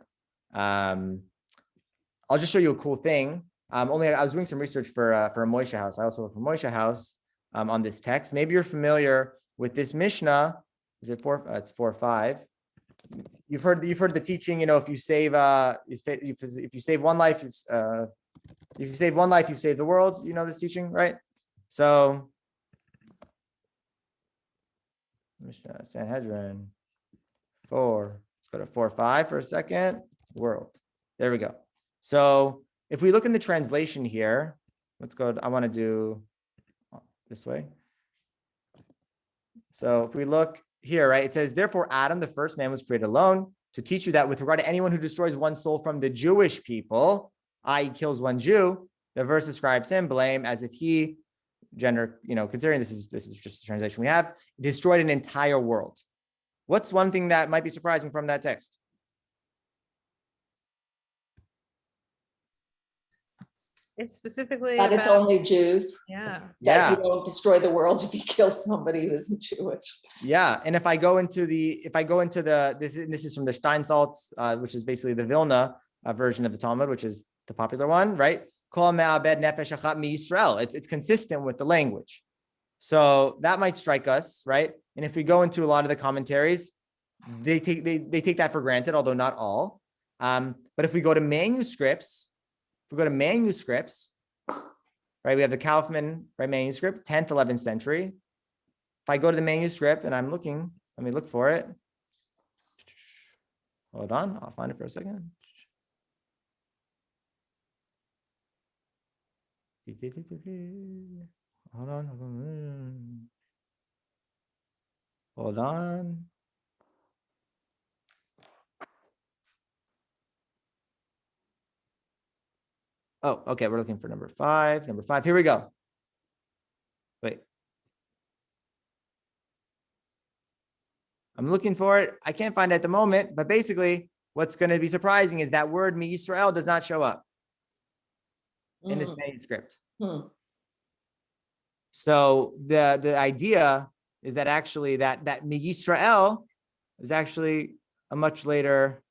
I'll just show you a cool thing. I was doing some research for a Moshe House. I also work for Moshe House on this text. Maybe you're familiar with this Mishnah. Is it 4? It's 4:5. You've heard the teaching. If you save if you save one life, if you save one life, you save the world. You know this teaching, right? So, Mishnah Sanhedrin 4. Let's go to 4:5 for a second. World. There we go. So if we look in the translation here, let's go. I want to do this way. So if we look here, right, it says, therefore, Adam, the first man, was created alone to teach you that with regard to anyone who destroys one soul from the Jewish people, i.e. kills one Jew, the verse describes him, blame, as if he, considering this is just the translation we have, destroyed an entire world. What's one thing that might be surprising from that text?
It's specifically
That it's only Jews.
Yeah.
That you don't destroy the world if you kill somebody who isn't Jewish.
Yeah, and if I go into this is from the Steinsaltz, which is basically the Vilna version of the Talmud, which is the popular one, right? Kol me'abed nefesh achat miYisrael. It's consistent with the language. So that might strike us, right? And if we go into a lot of the commentaries, they take that for granted, although not all. But if we go to manuscripts, right, we have the Kaufman, right, manuscript, 10th, 11th century. If I go to the manuscript and I'm looking, let me look for it. Hold on, I'll find it for a second. Hold on. Oh, okay, we're looking for number five. Here we go. Wait. I'm looking for it. I can't find it at the moment, but basically what's going to be surprising is that word miYisrael does not show up in this manuscript. So the idea is that actually that miYisrael is actually a much later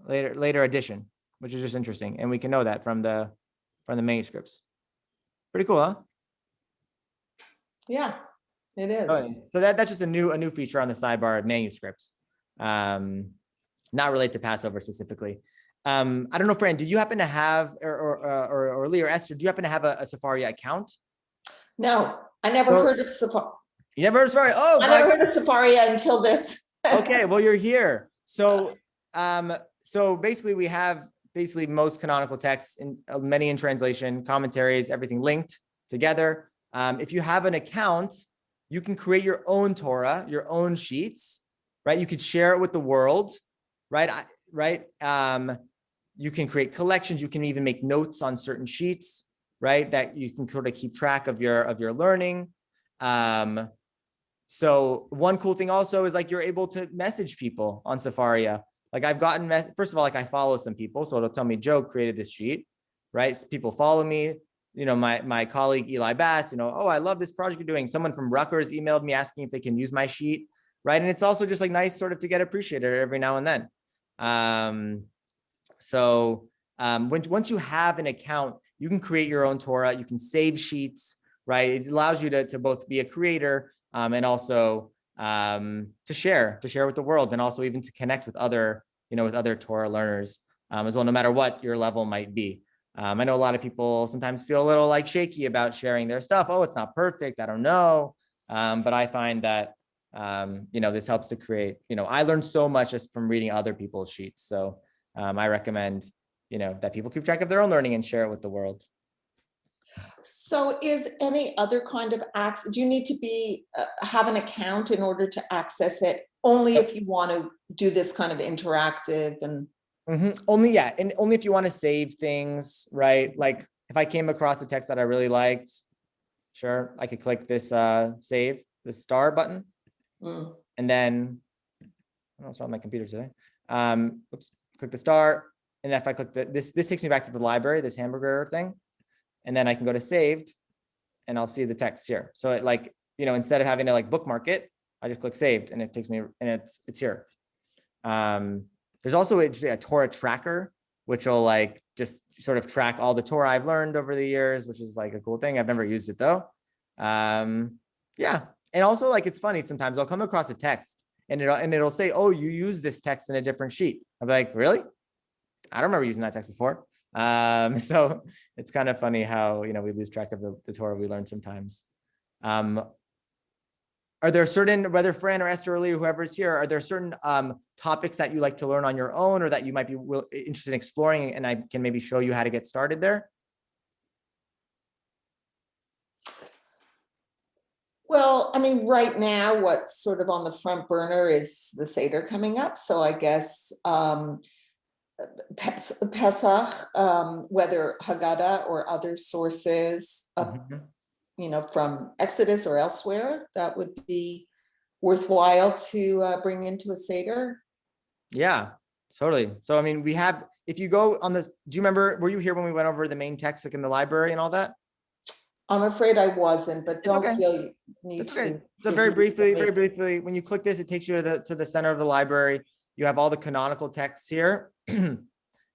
addition, which is just interesting, and we can know that from the manuscripts. Pretty cool, huh?
Yeah, it is.
So that's just a new feature on the sidebar of manuscripts, not related to Passover specifically. I don't know, Fran, do you happen to have, or Lee or Esther, do you happen to have a Sefaria account?
No, I never heard of Sefaria.
You never heard of Sefaria? Oh,
I never heard of Sefaria until this.
Okay, well, you're here. So basically we have most canonical texts, in many in translation, commentaries, everything linked together. If you have an account, you can create your own Torah, your own sheets, right? You could share it with the world, right? You can create collections. You can even make notes on certain sheets, right? That you can sort of keep track of your learning. So one cool thing also is like you're able to message people on Sefaria. Like I've gotten, first of all, like I follow some people, so it'll tell me Joe created this sheet, right? So people follow me. You know, my colleague Eli Bass, oh, I love this project you're doing. Someone from Rutgers emailed me asking if they can use my sheet, right? And it's also just like nice sort of to get appreciated every now and then. Once you have an account, you can create your own Torah. You can save sheets, right? It allows you to both be a creator and also to share with the world, and also even to connect with other Torah learners as well, no matter what your level might be. I know a lot of people sometimes feel a little like shaky about sharing their stuff. Oh, it's not perfect. I don't know. But I find that, this helps to create, I learned so much just from reading other people's sheets. So I recommend, that people keep track of their own learning and share it with the world.
So is any other kind of access, do you need to have an account in order to access it? Only if you want to do this kind of interactive and...
Only if you want to save things, right? Like if I came across a text that I really liked, sure, I could click this save, the star button, and then what's wrong with my computer today? Click the star, and if I click this takes me back to the library, this hamburger thing, and then I can go to saved, and I'll see the text here. So it instead of having to bookmark it, I just click saved, and it takes me, and it's here. There's also a Torah Tracker, which will just sort of track all the Torah I've learned over the years, which is a cool thing. I've never used it though. Yeah. And also it's funny, sometimes I'll come across a text and it'll say, oh, you use this text in a different sheet. I'm like, really? I don't remember using that text before. So it's kind of funny how, we lose track of the Torah we learn sometimes. Are there certain, whether Fran or Esther or Lee or whoever is here, are there certain topics that you like to learn on your own or that you might be interested in exploring, and I can maybe show you how to get started there?
Well, I mean, right now, what's sort of on the front burner is the Seder coming up. So I guess Pesach, whether Haggadah or other sources, from Exodus or elsewhere, that would be worthwhile to bring into a Seder.
Yeah, totally. So, I mean, if you go on this, do you remember, were you here when we went over the main text in the library and all that?
I'm afraid I wasn't, but don't feel you need to.
So very briefly, when you click this, it takes you to the center of the library. You have all the canonical texts here.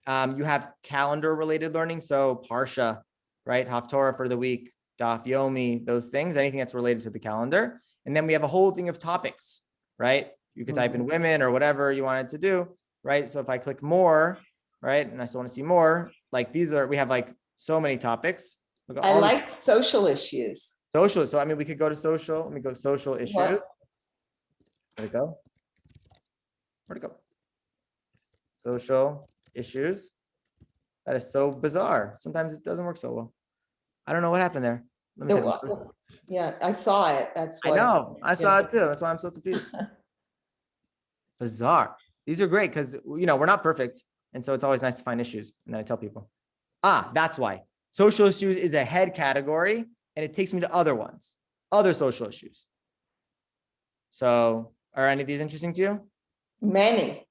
You have calendar related learning. So Parsha, right? Haftorah for the week, Daf Yomi, those things, anything that's related to the calendar. And then we have a whole thing of topics, right? You could type in women or whatever you wanted to do, right? So if I click more, right, and I still want to see more, like we have like so many topics. Look at
I
all
like social issues.
social. So I mean, we could go to social. Let me go social issues.
What?
Where'd it go? Where'd it go? Social issues. That is so bizarre. Sometimes it doesn't work so well. I don't know what happened there. Let me check this.
Yeah, I saw it. That's
I
why.
know. I saw it too. That's why I'm so confused. Bizarre. These are great because we're not perfect. And so it's always nice to find issues. And then I tell people, that's why. Social issues is a head category and it takes me to other ones, other social issues. So are any of these interesting to you?
Many.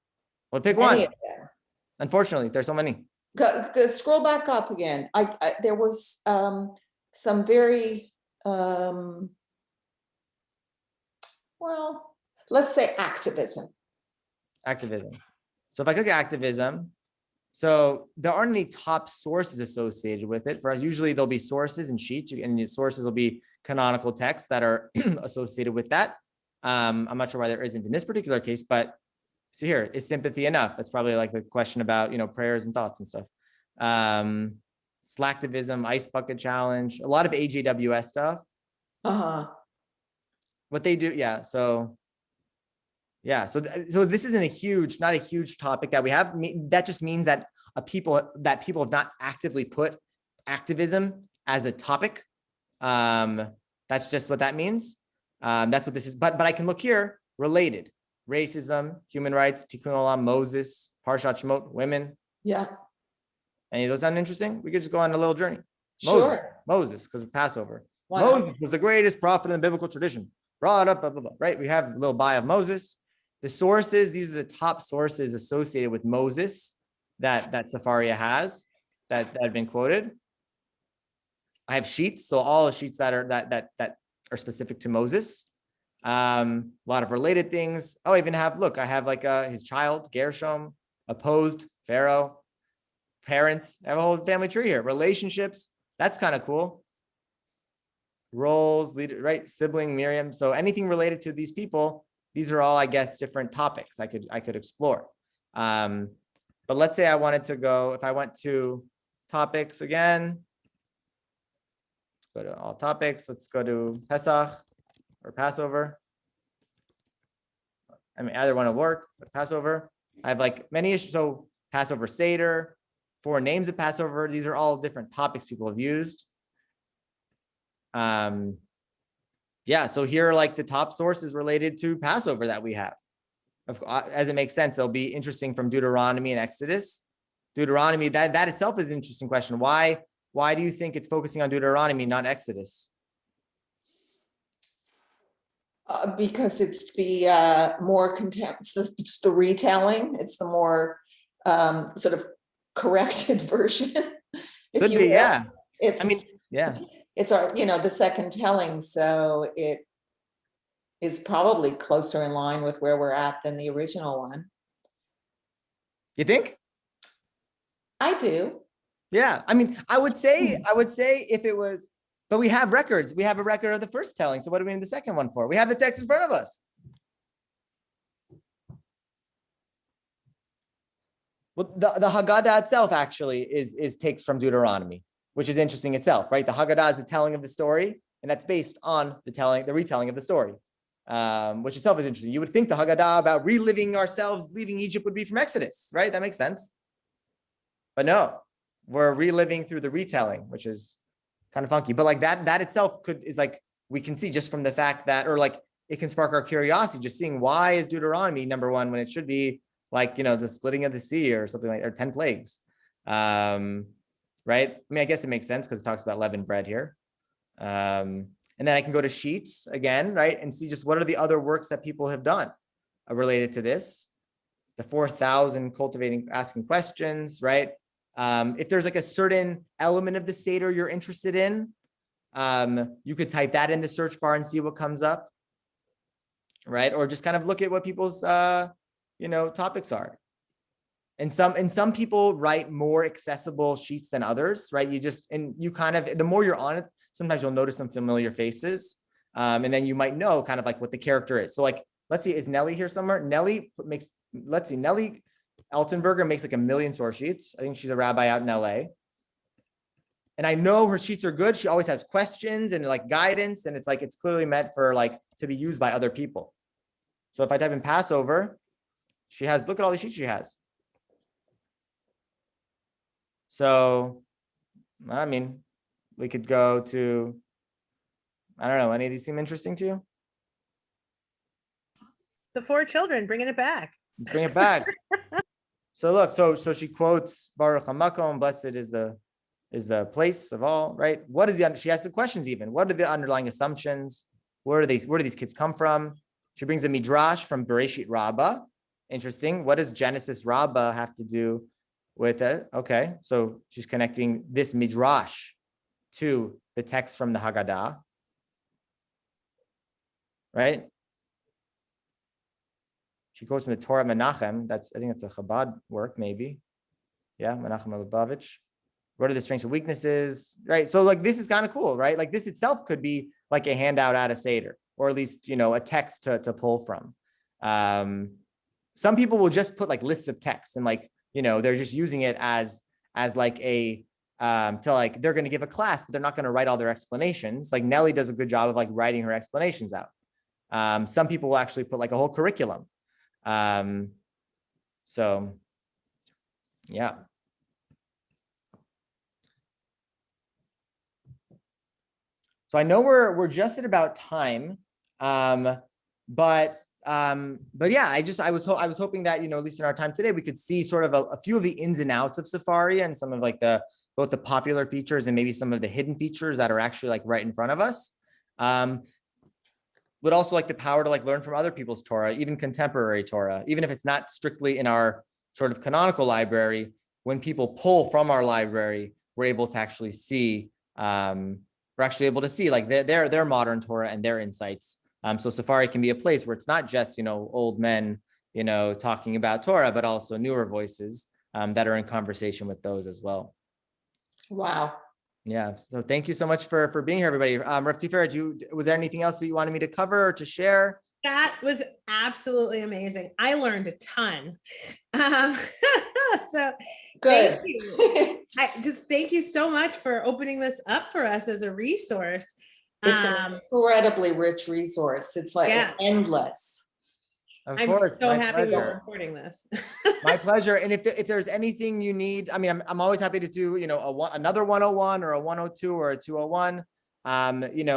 Well, pick
Many
one.
of them.
Unfortunately, there's so many.
Go, scroll back up again. There was some very well, let's say activism.
Activism. So if I click activism, so there aren't any top sources associated with it. For us, usually there'll be sources and sheets, and the sources will be canonical texts that are associated with that. I'm not sure why there isn't in this particular case, but so here, is sympathy enough? That's probably like the question about, prayers and thoughts and stuff. Slacktivism, ice bucket challenge, a lot of AJWS stuff. What they do, yeah. So this isn't not a huge topic that we have. That just means that people have not actively put activism as a topic. That's just what that means. That's what this is. But I can look here, related. Racism, human rights, Tikkun Olam, Moses, Parashat Shemot, women.
Yeah.
Any of those sound interesting? We could just go on a little journey. Moses, because of Passover. Moses was the greatest prophet in the biblical tradition. Brought up, blah, blah, blah, right? We have a little bio of Moses. The sources, these are the top sources associated with Moses that Sefaria has that have been quoted. I have sheets, so all the sheets that are specific to Moses. A lot of related things. I have like his child, Gershom, opposed, Pharaoh, parents. I have a whole family tree here. Relationships, that's kind of cool. Roles, leader, right? Sibling, Miriam. So anything related to these people, these are all, I guess, different topics I could explore. But let's say I wanted to go, if I went to topics again, let's go to all topics. Let's go to Pesach or Passover. I mean, either one will work, but Passover. I have like many issues. So Passover Seder, 4 names of Passover. These are all different topics people have used. So here are like the top sources related to Passover that we have. As it makes sense, they'll be interesting from Deuteronomy and Exodus. Deuteronomy, that itself is an interesting question. Why do you think it's focusing on Deuteronomy, not Exodus?
Because it's the more it's the retelling. It's the more sort of corrected version.
Could be, yeah.
It's our, the second telling, so it is probably closer in line with where we're at than the original one.
You think?
I do.
Yeah, I mean, I would say if it was, but we have records. We have a record of the first telling. So what do we need the second one for? We have the text in front of us. Well, the Haggadah itself actually is takes from Deuteronomy, which is interesting itself, right? The Haggadah is the telling of the story, and that's based on the retelling of the story, which itself is interesting. You would think the Haggadah about reliving ourselves leaving Egypt would be from Exodus, right? That makes sense. But no, we're reliving through the retelling, which is kind of funky. But like that itself is like, we can see just from the fact that, or like it can spark our curiosity, just seeing why is Deuteronomy number 1 when it should be like, the splitting of the sea or something like, or 10 plagues. Right? I mean, I guess it makes sense because it talks about leavened bread here. And then I can go to sheets again, right? And see just what are the other works that people have done related to this. The 4,000 asking questions, right? If there's like a certain element of the Seder you're interested in, you could type that in the search bar and see what comes up, right? Or just kind of look at what people's, topics are. And some people write more accessible sheets than others, right? You kind of, the more you're on it, sometimes you'll notice some familiar faces. And then you might know kind of like what the character is. So like, let's see, is Nellie here somewhere? Nellie Altenberger makes like 1 million source sheets. I think she's a rabbi out in LA. And I know her sheets are good. She always has questions and like guidance. And it's like, it's clearly meant for like to be used by other people. So if I type in Passover, she has, look at all the sheets she has. So, I mean, we could go to, I don't know, any of these seem interesting to you?
The 4 children, bringing it back.
Let's bring it back. So look, so she quotes Baruch HaMakom, blessed is the place of all, right? What is she asks the questions even. What are the underlying assumptions? Where do these kids come from? She brings a midrash from Bereshit Rabbah. Interesting. What does Genesis Rabbah have to do with it? Okay, so she's connecting this midrash to the text from the Haggadah, right? She quotes from the Torah Menachem. I think that's a Chabad work, maybe. Yeah, Menachem Lubavitch. What are the strengths and weaknesses, right? So like, this is kind of cool, right? Like this itself could be like a handout at a Seder, or at least, a text to pull from. Some people will just put like lists of texts and like, they're just using it as like a, to like, they're going to give a class, but they're not going to write all their explanations. Like Nellie does a good job of like writing her explanations out. Some people will actually put like a whole curriculum. So yeah. So I know we're just at about time, but yeah, I was hoping that at least in our time today we could see sort of a few of the ins and outs of Sefaria and some of like both the popular features and maybe some of the hidden features that are actually like right in front of us. Would also like the power to like learn from other people's Torah, even contemporary Torah, even if it's not strictly in our sort of canonical library. When people pull from our library, we're able to actually see. We're actually able to see like their modern Torah and their insights. So Sefaria can be a place where it's not just, old men, talking about Torah, but also newer voices that are in conversation with those as well.
Wow.
Yeah. So thank you so much for being here, everybody. Rav Sefaria, was there anything else that you wanted me to cover or to share?
That was absolutely amazing. I learned a ton. So
Good.
thank you. Thank you so much for opening this up for us as a resource.
It's an incredibly rich resource. It's like endless.
Of
I'm
course,
so happy
pleasure.
we're recording this.
My pleasure. And if there's anything you need, I mean, I'm always happy to do, another 101 or a 102 or a 201.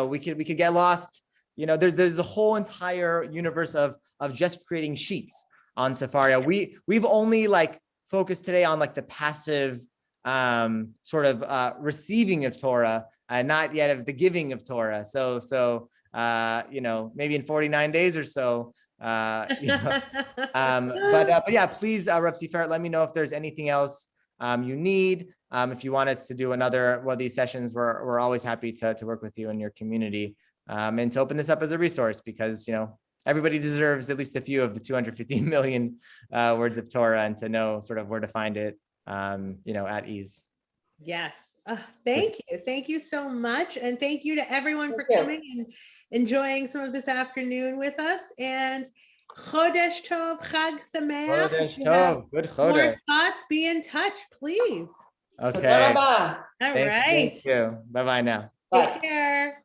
We could get lost. There's a whole entire universe of just creating sheets on Sefaria. We've only like focused today on like the passive sort of receiving of Torah, not yet of the giving of Torah. So maybe in 49 days or so. But yeah, please, Rav Sefaria, let me know if there's anything else you need. If you want us to do another one of these sessions, we're always happy to work with you and your community, and to open this up as a resource, because everybody deserves at least a few of the 250 million words of Torah, and to know sort of where to find it at ease.
Yes. Thank you so much, and thank you to everyone for
you.
coming and enjoying some of this afternoon with us. And Chodesh Tov, Chag Sameach.
Chodesh Tov, good Chodesh.
More thoughts, be in touch, please.
Okay.
Bye.
All right.
Thank you. Bye-bye now.
Bye.
Take care.